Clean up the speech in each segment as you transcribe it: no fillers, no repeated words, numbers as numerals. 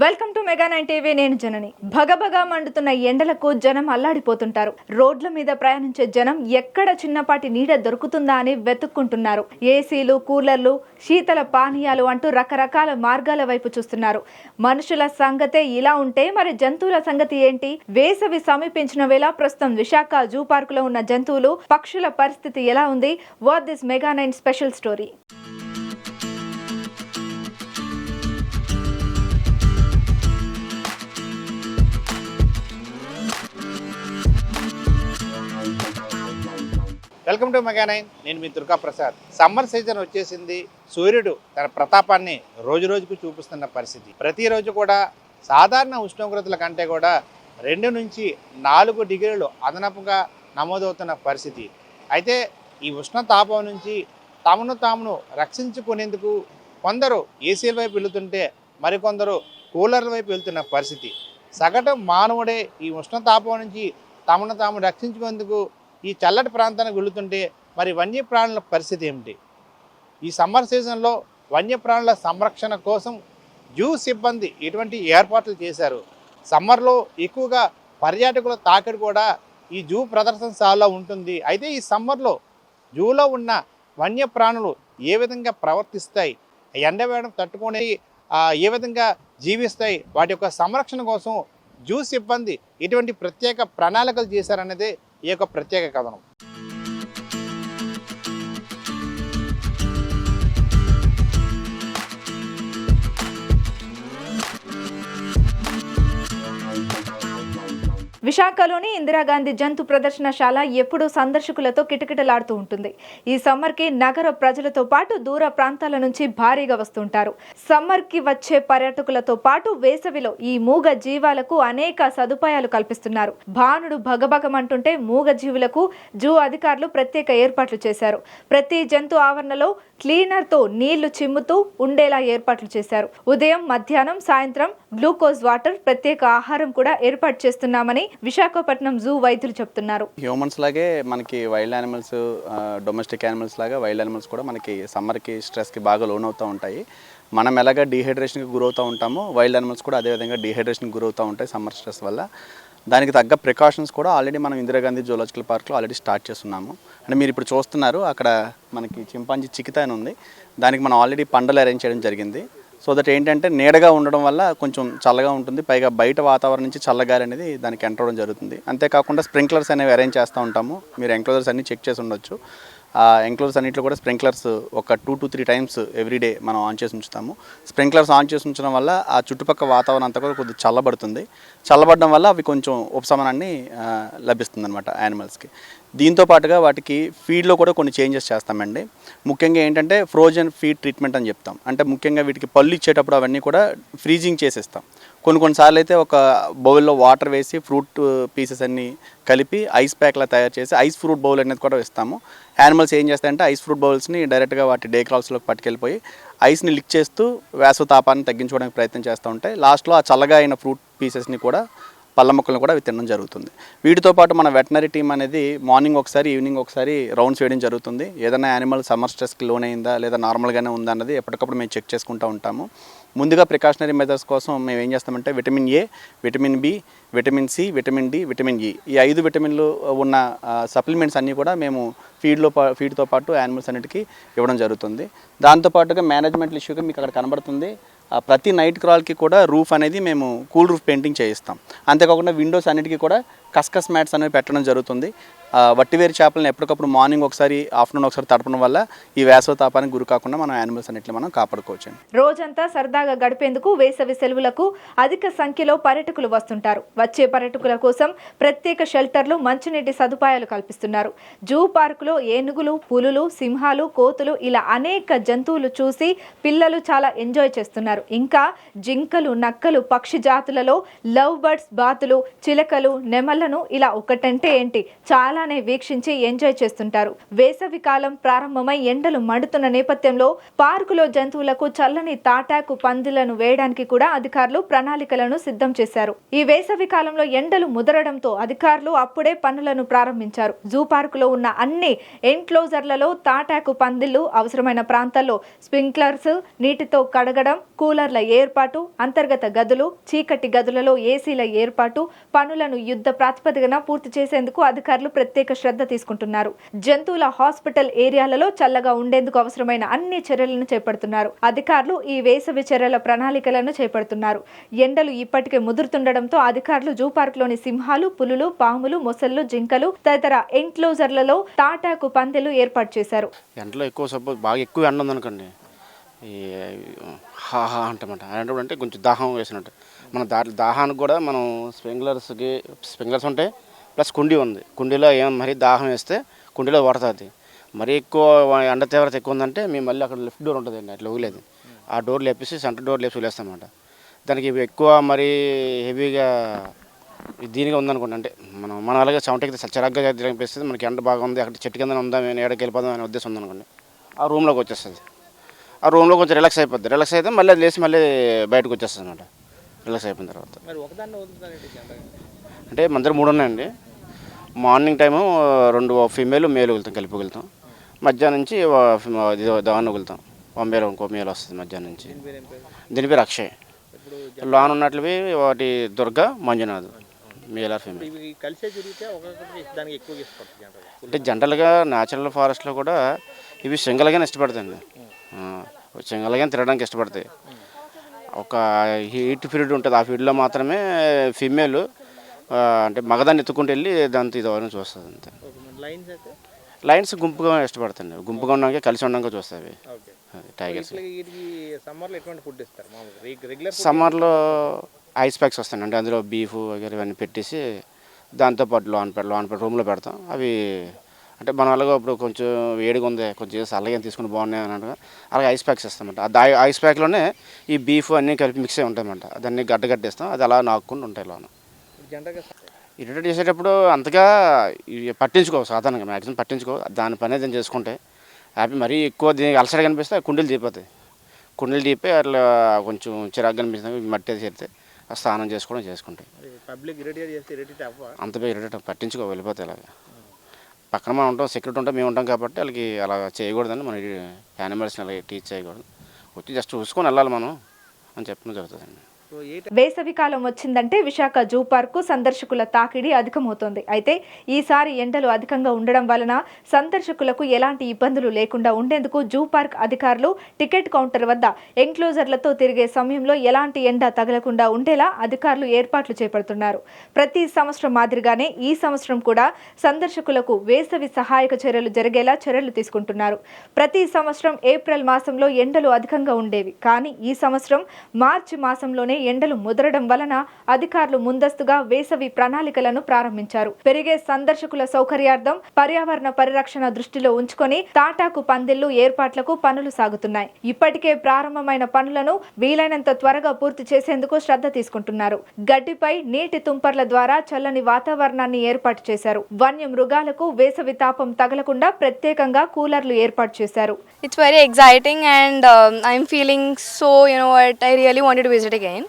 Welcome to mega 9 TV. నేను జనని. భగభగా మండుతున్న ఎండలకు జనం అల్లాడిపోతుంటారు. రోడ్ల మీద ప్రయాణించే జనం ఎక్కడ చిన్నపాటి నీడ దొరుకుతుందా అని వెతుక్కుంటున్నారు. ఏసీలు, కూలర్లు, శీతల పానీయాలు అంటూ రకరకాల మార్గాల వైపు చూస్తున్నారు. మనుషుల సంగతే ఇలా ఉంటే మరి జంతువుల సంగతి ఏంటి? వేసవి సమీపించిన వేళ ప్రస్తుతం విశాఖ జూ పార్కులో ఉన్న జంతువులు, పక్షుల పరిస్థితి ఎలా ఉంది? What this mega 9 special story. Welcome to mega 9. నేను మీ దుర్గా ప్రసాద్. సమ్మర్ సీజన్ వచ్చేసింది. సూర్యుడు తన ప్రతాపాన్ని రోజు రోజుకు చూపిస్తున్న పరిస్థితి. ప్రతిరోజు కూడా సాధారణ ఉష్ణోగ్రతల కంటే కూడా 2 నుంచి 4 డిగ్రీలు అదనపుగా నమోదవుతున్న పరిస్థితి. అయితే ఈ ఉష్ణతాపం నుంచి తామును రక్షించుకునేందుకు కొందరు ఏసీల వైపు వెళుతుంటే మరికొందరు కూలర్ల వైపు వెళ్తున్న పరిస్థితి. సగటు మానవుడే ఈ ఉష్ణతాపం నుంచి తాము రక్షించుకునేందుకు ఈ చల్లటి ప్రాంతానికి వెళుతుంటే మరి వన్యప్రాణుల పరిస్థితి ఏమిటి? ఈ సమ్మర్ సీజన్లో వన్యప్రాణుల సంరక్షణ కోసం జూ సిబ్బంది ఎటువంటి ఏర్పాట్లు చేశారు? సమ్మర్లో ఎక్కువగా పర్యాటకుల తాకిడి కూడా ఈ జూ ప్రదర్శనశాలలో ఉంటుంది. అయితే ఈ సమ్మర్లో జూలో ఉన్న వన్యప్రాణులు ఏ విధంగా ప్రవర్తిస్తాయి, ఎండవేయడం తట్టుకొని ఏ విధంగా జీవిస్తాయి, వాటి యొక్క సంరక్షణ కోసం జూ సిబ్బంది ఎటువంటి ప్రత్యేక ప్రణాళికలు చేశారనేదే ఈ యొక్క ప్రత్యేక కథనం. విశాఖలోని ఇందిరాగాంధీ జంతు ప్రదర్శనశాల ఎప్పుడూ సందర్శకులతో కిటకిటలాడుతూ ఉంటుంది. ఈ సమ్మర్కి నగర ప్రజలతో పాటు దూర ప్రాంతాల నుంచి భారీగా వస్తుంటారు. సమ్మర్కి వచ్చే పర్యాటకులతో పాటు వేసవిలో ఈ మూగ జీవాలకు అనేక సదుపాయాలు కల్పిస్తున్నారు. భానుడు భగభగమంటుంటే మూగ జీవులకు జూ అధికారులు ప్రత్యేక ఏర్పాట్లు చేశారు. ప్రతి జంతు ఆవరణలో క్లీనర్తో నీళ్లు చిమ్ముతూ ఉండేలా ఏర్పాట్లు చేశారు. ఉదయం, మధ్యాహ్నం, సాయంత్రం గ్లూకోజ్ వాటర్, ప్రత్యేక ఆహారం కూడా ఏర్పాటు చేస్తున్నామని విశాఖపట్నం జూ వైద్యులు చెప్తున్నారు. హ్యూమన్స్ లాగే మనకి వైల్డ్ యానిమల్స్, డొమెస్టిక్ యానిమల్స్ లాగా వైల్డ్ యానిమల్స్ కూడా మనకి సమ్మర్కి స్ట్రెస్కి బాగా లోన్ అవుతూ ఉంటాయి. మనం ఎలాగ డీహైడ్రేషన్కి గురవుతూ ఉంటామో వైల్డ్ యానిమల్స్ కూడా అదేవిధంగా డీహైడ్రేషన్కి గురవుతూ ఉంటాయి సమ్మర్ స్ట్రెస్ వల్ల. దానికి తగ్గ ప్రికాషన్స్ కూడా ఆల్రెడీ మనం ఇందిరాగాంధీ జూలాజికల్ పార్క్లో ఆల్రెడీ స్టార్ట్ చేస్తున్నాము. అంటే మీరు ఇప్పుడు చూస్తున్నారు అక్కడ మనకి చింపాంజీ చికిత అని ఉంది. దానికి మనం ఆల్రెడీ పండలు అరేంజ్ చేయడం జరిగింది. సో దట్ ఏంటంటే నీడగా ఉండడం వల్ల కొంచెం చల్లగా ఉంటుంది, పైగా బయట వాతావరణం నుంచి చల్లగాలి అనేది దానికి ఎంటర్ అవ్వడం జరుగుతుంది. అంతేకాకుండా స్ప్రింక్లర్స్ అనేవి అరేంజ్ చేస్తూ ఉంటాము. మీరు ఎంక్లోజర్స్ అన్నీ చెక్ చేసి ఉండొచ్చు. ఆ ఎంక్లోజర్స్ అన్నింటిలో కూడా స్ప్రింక్లర్స్ ఒక 2 to 3 టైమ్స్ ఎవ్రీడే మనం ఆన్ చేసి ఉంచుతాము. స్ప్రింక్లర్స్ ఆన్ చేసి ఉంచడం వల్ల ఆ చుట్టుపక్కల వాతావరణం అంతా కూడా కొద్దిగా చల్లబడుతుంది. చల్లబడడం వల్ల అవి కొంచెం ఉపశమనాన్ని లభిస్తుంది అనమాట యానిమల్స్కి. దీంతో పాటుగా వాటికి ఫీడ్లో కూడా కొన్ని చేంజెస్ చేస్తామండి. ముఖ్యంగా ఏంటంటే ఫ్రోజన్ ఫీడ్ ట్రీట్మెంట్ అని చెప్తాం. అంటే ముఖ్యంగా వీటికి పళ్ళు ఇచ్చేటప్పుడు అవన్నీ కూడా ఫ్రీజింగ్ చేసేస్తాం. కొన్నిసార్లు అయితే ఒక బౌల్లో వాటర్ వేసి ఫ్రూట్ పీసెస్ అన్నీ కలిపి ఐస్ ప్యాక్లా తయారు చేసి ఐస్ ఫ్రూట్ బౌల్ అనేది కూడా ఇస్తాము. యానిమల్స్ ఏం చేస్తాయంటే ఐస్ ఫ్రూట్ బౌల్స్ని డైరెక్ట్గా వాటి డే క్రాల్స్లోకి పట్టుకెళ్ళిపోయి ఐస్ని లిక్ చేస్తూ వేసవి తాపాన్ని తగ్గించుకోవడానికి ప్రయత్నం చేస్తూ ఉంటాయి. లాస్ట్లో ఆ చల్లగా అయిన ఫ్రూట్ పీసెస్ని కూడా పళ్ళ మొక్కలను కూడా అవి తినడం జరుగుతుంది. వీటితో పాటు మన వెటనరీ టీం అనేది మార్నింగ్ ఒకసారి, ఈవినింగ్ ఒకసారి రౌండ్స్ వేయడం జరుగుతుంది. ఏదైనా యానిమల్ సమ్మర్ స్ట్రెస్కి లోన్ అయిందా లేదా నార్మల్గానే ఉందా అన్నది ఎప్పటికప్పుడు మేము చెక్ చేసుకుంటూ ఉంటాము. ముందుగా ప్రికాషనరీ మెజర్స్ కోసం మేము ఏం చేస్తామంటే vitamin A, vitamin B, vitamin C, vitamin D, vitamin E, ఈ 5 విటమిన్లు ఉన్న సప్లిమెంట్స్ అన్నీ కూడా మేము ఫీడ్తో పాటు యానిమల్స్ అన్నిటికీ ఇవ్వడం జరుగుతుంది. దాంతోపాటుగా మేనేజ్మెంట్ ఇష్యూగా మీకు అక్కడ కనబడుతుంది, ప్రతి నైట్ క్రాల్కి కూడా రూఫ్ అనేది మేము కూల్ రూఫ్ పెయింటింగ్ చేయిస్తాం. అంతేకాకుండా విండోస్ అన్నిటికీ కూడా కస్కస్ మ్యాట్స్ అనేవి పెట్టడం జరుగుతుంది. వట్టివేరు చేపలను ఎప్పటికప్పుడు మార్నింగ్ ఒకసారి, ఆఫ్టర్నూన్ ఒకసారి తడపడం వల్ల ఈ వేసవి తాపానికి గురి కాకుండా మనం యానిమల్స్ అన్నిటిని మనం కాపాడుకోవచ్చు. రోజంతా సరదాగా గడిపేందుకు వేసవి సెలవులకు అధిక సంఖ్యలో పర్యాటకులు వస్తుంటారు. వచ్చే పర్యాటకుల కోసం ప్రత్యేక షెల్టర్లు, మంచినీటి సదుపాయాలు కల్పిస్తున్నారు. జూ పార్కులో ఏనుగులు, పులులు, సింహాలు, కోతులు ఇలా అనేక జంతువులు చూసి పిల్లలు చాలా ఎంజాయ్ చేస్తున్నారు. ఇంకా జింకలు, నక్కలు, పక్షి జాతులలో లవ్ బర్డ్స్, బాతులు, చిలకలు, నెమళ్ళ పనులను ఇలా ఒకటంటే ఏంటి చాలానే వీక్షించి ఎంజాయ్ చేస్తుంటారు. వేసవి కాలం ప్రారంభమై ఎండలు మండుతున్న నేపథ్యంలో పార్కులో జంతువులకు చల్లని తాటాకు పందిలను వేయడానికి కూడా అధికారులు ప్రణాళికలను సిద్ధం చేశారు. ఈ వేసవి కాలంలో ఎండలు ముదరడంతో అధికారులు అప్పుడే పనులను ప్రారంభించారు. జూ పార్కులో ఉన్న అన్ని ఎన్క్లోజర్లలో తాటాకు పందిళ్లు, అవసరమైన ప్రాంతాల్లో స్ప్రింక్లర్స్, నీటితో కడగడం, కూలర్ల ఏర్పాటు, అంతర్గత గదులు, చీకటి గదులలో ఏసీల ఏర్పాటు పనులను యుద్ధ ప్రాతిపదికన పూర్తి చేసేందుకు అధికారులు ప్రత్యేక శ్రద్ధ తీసుకుంటున్నారు. జంతువుల హాస్పిటల్ ఏరియాలలో చల్లగా ఉండేందుకు అవసరమైన అన్ని చర్యలను చేపడుతున్నారు. అధికారులు ఈ వేసవి చర్యల ప్రణాళికలను చేపడుతున్నారు. ఎండలు ఇప్పటికే ముదురుతుండడంతో అధికారులు జూ పార్కులోని సింహాలు, పులులు, పాములు, మొసళ్లు, జింకలు తదితర ఎన్క్లోజర్లలో తాటాకు పందిళ్లు ఏర్పాటు చేశారు. ఎండలో బాగా ఎక్కువ ఎండ ఉందనుకోండి, ఈ హాహా అంటమాట అంటే కొంచెం దాహం వేసినట్టు మన దాహానికి కూడా మనం స్ప్రింక్లర్స్ ఉంటాయి, ప్లస్ కుండీ ఉంది. కుండీలో మరీ దాహం వేస్తే కుండీలో పడుతుంది. మరీ ఎక్కువ ఎండ తీవ్రత ఎక్కువ ఉందంటే మేము మళ్ళీ అక్కడ లెఫ్ట్ డోర్ ఉంటుందండి, అట్లా ఊగలేదు, ఆ డోర్ లేపేసి సెంటర్ డోర్ లేపి వదిలేస్తామన్నమాట. దానికి ఎక్కువ మరీ హెవీగా దీనిగా ఉందనుకోండి, అంటే మనం అలాగే చెమటకి చిరాగ్గా తిరిగిపిస్తుంది, మనకి ఎండ బాగా ఉంది, అక్కడ చెట్టు కింద ఉందా, మేము ఏడకి వెళ్ళిపోదాం అనే ఉద్దేశం ఉందనుకోండి, ఆ రూమ్లోకి వచ్చేస్తుంది. ఆ రూమ్లో కొంచెం రిలాక్స్ అయిపోద్ది. రిలాక్స్ అయితే మళ్ళీ అది లేచి మళ్ళీ బయటకు వచ్చేస్తుంది అనమాట, రిలాక్స్ అయిపోయిన తర్వాత. అంటే మన దగ్గర 3 ఉన్నాయండి. మార్నింగ్ టైము 2 ఫీమేల్ మేల్ కలిపి మధ్యాహ్నం నుంచి దాన్ని వదులుతాం, ఇంకో మేల్ వస్తుంది మధ్యాహ్నం నుంచి. దీని పేరు అక్షయ్. లాన్ ఉన్నట్లువి వాటి Durga, Manjunath, male or female. అంటే జనరల్గా న్యాచురల్ ఫారెస్ట్లో కూడా ఇవి సింగల్గానే ఇష్టపడతాయండి, సింగల్గానే తిరగడానికి ఇష్టపడతాయి. ఒక హీట్ పీరియడ్ ఉంటుంది, ఆ పీరియడ్లో మాత్రమే ఫీమేల్ అంటే మగదాన్ని ఎత్తుకుంటూ వెళ్ళి దాంతో ఇది చూస్తుంది అంతే. లైన్స్ గుంపుగా ఇష్టపడతాయి, గుంపుగా ఉన్నాక కలిసి ఉండగా చూస్తాయి టైగర్స్. సమ్మర్లో ఐస్ ప్యాక్స్ వస్తాయి, అంటే అందులో బీఫ్ వగేరే ఇవన్నీ పెట్టేసి దాంతోపాటు లాన్ రూమ్లో పెడతాం. అవి అంటే మన అలాగే ఇప్పుడు కొంచెం వేడిగా ఉంది, కొంచెం చల్లగా తీసుకుని బాగున్నాయి అని అలాగే ఐస్ ప్యాక్స్ ఇస్తామంట. ఆ ఐస్ ప్యాక్లోనే ఈ బీఫ్ అన్నీ కలిపి మిక్స్ అయి ఉంటాయన్నమాట. దాన్ని గడ్డగట్టేస్తాం, అది అలా నాకుకుండా ఉంటాయి లోన. ఇరిటేట్ చేసేటప్పుడు అంతగా సాధారణంగా మ్యాక్సిమం పట్టించుకో, దాని పని ఏదైనా చేసుకుంటే హ్యాపీ. మరీ ఎక్కువ దీనికి అలసట కనిపిస్తే కుండీలు తీపోతాయి, కుండీలు తీపి అట్లా కొంచెం చిరాకు కనిపిస్తుంది, మట్టి అది చేస్తే స్నానం చేసుకుంటాయి. అంత ఇరిటేట్ పట్టించుకో, వెళ్ళిపోతాయి. ఇలాగ పక్కన మనం ఉంటాం, సెక్యూరిటీ ఉంటాం, మేము ఉంటాం కాబట్టి వాళ్ళకి అలా చేయకూడదని మనం యానిమల్స్ని అలాగే టీచ్ చేయకూడదు. వచ్చి జస్ట్ చూసుకొని వెళ్ళాలి మనం అని చెప్పడం జరుగుతుందండి. వేసవి కాలం వచ్చిందంటే విశాఖ జూ పార్కు సందర్శకుల తాకిడి అధికమవుతోంది. అయితే ఈసారి ఎండలు అధికంగా ఉండడం వలన సందర్శకులకు ఎలాంటి ఇబ్బందులు లేకుండా ఉండేందుకు జూ పార్క్ అధికారులు టికెట్ కౌంటర్ వద్ద ఎంక్లోజర్లతో తిరిగే సమయంలో ఎలాంటి ఎండ తగలకుండా ఉండేలా అధికారులు ఏర్పాట్లు చేపడుతున్నారు. ప్రతి సంవత్సరం మాదిరిగానే ఈ సంవత్సరం కూడా సందర్శకులకు వేసవి సహాయక చర్యలు జరిగేలా చర్యలు తీసుకుంటున్నారు. ప్రతి సంవత్సరం ఏప్రిల్ మాసంలో ఎండలు అధికంగా ఉండేవి, కానీ ఈ సంవత్సరం మార్చి మాసంలోనే ఎండలు ముదరడం వలన అధికారులు ముందస్తుగా వేసవి ప్రణాళికలను ప్రారంభించారు. పెరిగే సందర్శకుల సౌకర్యార్థం పర్యావరణ పరిరక్షణ దృష్టిలో ఉంచుకొని తాటాకు పందిళ్లు ఏర్పాట్లకు పనులు సాగుతున్నాయి. ఇప్పటికే ప్రారంభమైన పనులను వీలైనంత త్వరగా పూర్తి చేసేందుకు శ్రద్ధ తీసుకుంటున్నారు. గడ్డిపై నీటి తుంపర్ల ద్వారా చల్లని వాతావరణాన్ని ఏర్పాటు చేశారు. వన్య మృగాలకు వేసవి తాపం తగలకుండా ప్రత్యేకంగా కూలర్లు ఏర్పాటు చేశారు. It's very exciting and I'm feeling so, I really wanted to visit again.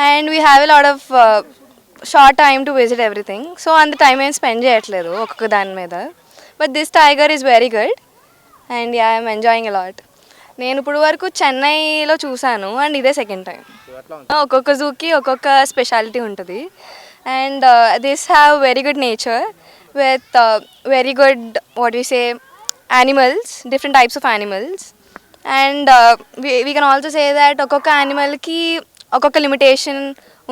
And we have a lot of short time to visit everything. So on the time I spend cheyatledu okka dan meeda. But this tiger is very good and yeah, I'm enjoying a lot. నేను ఇప్పుడు వరకు చెన్నైలో చూసాను and ఇదే second time. ఒక్కొక్క జూకి ఒక్కొక్క speciality ఉంటుంది and this have very good nature with very good what we say animals, different types of animals, and we can also say that ఒక్కొక్క యానిమల్కి ఒక్కొక్క లిమిటేషన్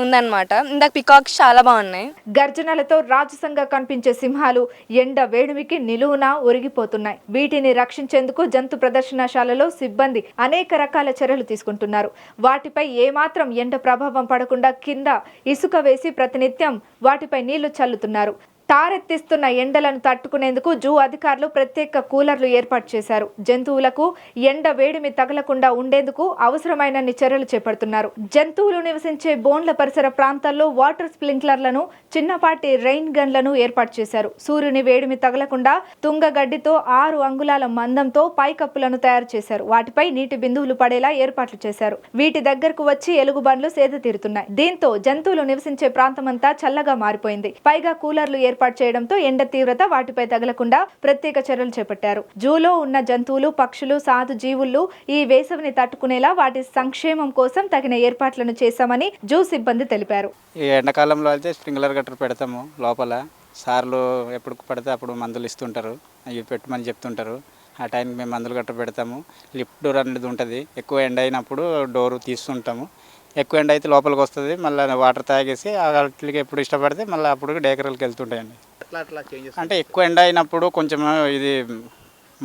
ఉందన్నమాట. ఇందాక పికాక్స్ చాలా బాగున్నాయి. గర్జనలతో రాజసంగా కనిపించే సింహాలు ఎండ వేడిమికి నిలువునా ఒరిగిపోతున్నాయి. వీటిని రక్షించేందుకు జంతు ప్రదర్శనశాలలో సిబ్బంది అనేక రకాల చర్యలు తీసుకుంటున్నారు. వాటిపై ఏమాత్రం ఎండ ప్రభావం పడకుండా కింద ఇసుక వేసి ప్రతినిత్యం వాటిపై నీళ్లు చల్లుతున్నారు. తారెత్తిస్తున్న ఎండలను తట్టుకునేందుకు జూ అధికారులు ప్రత్యేక కూలర్లు ఏర్పాటు చేశారు. జంతువులకు ఎండ వేడిమి తగలకుండా ఉండేందుకు అవసరమైనన్ని చర్యలు చేపడుతున్నారు. జంతువులు నివసించే బోన్ల పరిసర ప్రాంతాల్లో వాటర్ స్ప్రింక్లర్లను, చిన్నపాటి రెయిన్ గన్లను ఏర్పాటు చేశారు. సూర్యుని వేడిమి తగలకుండా తుంగగడ్డితో 6 అంగుళాల మందంతో పైకప్పులను తయారు చేశారు. వాటిపై నీటి బిందువులు పడేలా ఏర్పాట్లు చేశారు. వీటి దగ్గరకు వచ్చి ఎలుగుబండ్లు సేద తీరుతున్నాయి. దీంతో జంతువులు నివసించే ప్రాంతమంతా చల్లగా మారిపోయింది. పైగా కూలర్లు ఏర్పాటు చేయడంతో ఎండ తీవ్రత వాటిపై తగలకుండా ప్రత్యేక చర్యలు చేపట్టారు. జూలో ఉన్న జంతువులు, పక్షులు, సాధు జీవులు ఈ వేసవిని తట్టుకునేలా వాటి సంక్షేమం కోసం తగిన ఏర్పాట్లను చేశామని జూ సిబ్బంది తెలిపారు. ఈ ఎండాకాలంలో అయితే స్ప్రింక్లర్ గట్ర పెడతాము. లోపల సార్లు ఎప్పుడు పడితే అప్పుడు మందులు ఇస్తుంటారు, అవి పెట్టమని చెప్తుంటారు. ఆ టైంకి మేము మందులు గట్ర పెడతాము. లిఫ్ట్ డోర్ అనేది ఉంటుంది. ఎక్కువ ఎండ అయినప్పుడు డోరు తీస్తుంటాము. ఎక్కువ ఎండ అయితే లోపలికి వస్తుంది. మళ్ళీ వాటర్ తాగేసి వాటికి ఎప్పుడు ఇష్టపడితే మళ్ళీ అప్పుడు డేకరలకి వెళ్తుంటాయండి. అంటే ఎక్కువ ఎండ అయినప్పుడు కొంచెం ఇది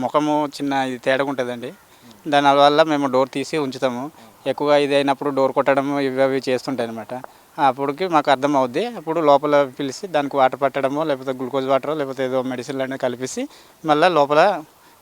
ముఖము చిన్న ఇది తేడా ఉంటుందండి. దానివల్ల మేము డోర్ తీసి ఉంచుతాము. ఎక్కువగా ఇది అయినప్పుడు డోర్ కొట్టడం ఇవి చేస్తుంటాయి అనమాట. అప్పటికి మాకు అర్థం అవుద్ది. అప్పుడు లోపల పిలిచి దానికి వాటర్ పట్టడమో లేకపోతే గ్లూకోజ్ వాటర్ లేకపోతే ఏదో మెడిసిన్లు అనేవి కలిపేసి మళ్ళీ లోపల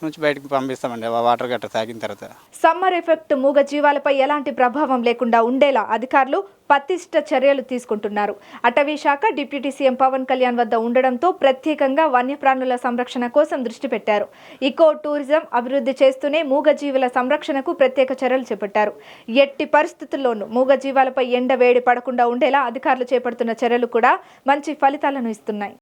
నుంచి బయటకు పంపిస్తామండి ఆ వాటర్ గట్రా తాగిన తర్వాత. సమ్మర్ ఎఫెక్ట్ మూగ జీవాలపై ఎలాంటి ప్రభావం లేకుండా ఉండేలా అధికారులు పటిష్ట చర్యలు తీసుకుంటున్నారు. అటవీ శాఖ డిప్యూటీ సీఎం పవన్ కళ్యాణ్ వద్ద ఉండడంతో ప్రత్యేకంగా వన్యప్రాణుల సంరక్షణ కోసం దృష్టి పెట్టారు. ఇకో టూరిజం అభివృద్ధి చేస్తూనే మూగజీవుల సంరక్షణకు ప్రత్యేక చర్యలు చేపట్టారు. ఎట్టి పరిస్థితుల్లోనూ మూగజీవాలపై ఎండ వేడి పడకుండా ఉండేలా అధికారులు చేపడుతున్న చర్యలు కూడా మంచి ఫలితాలను ఇస్తున్నాయి.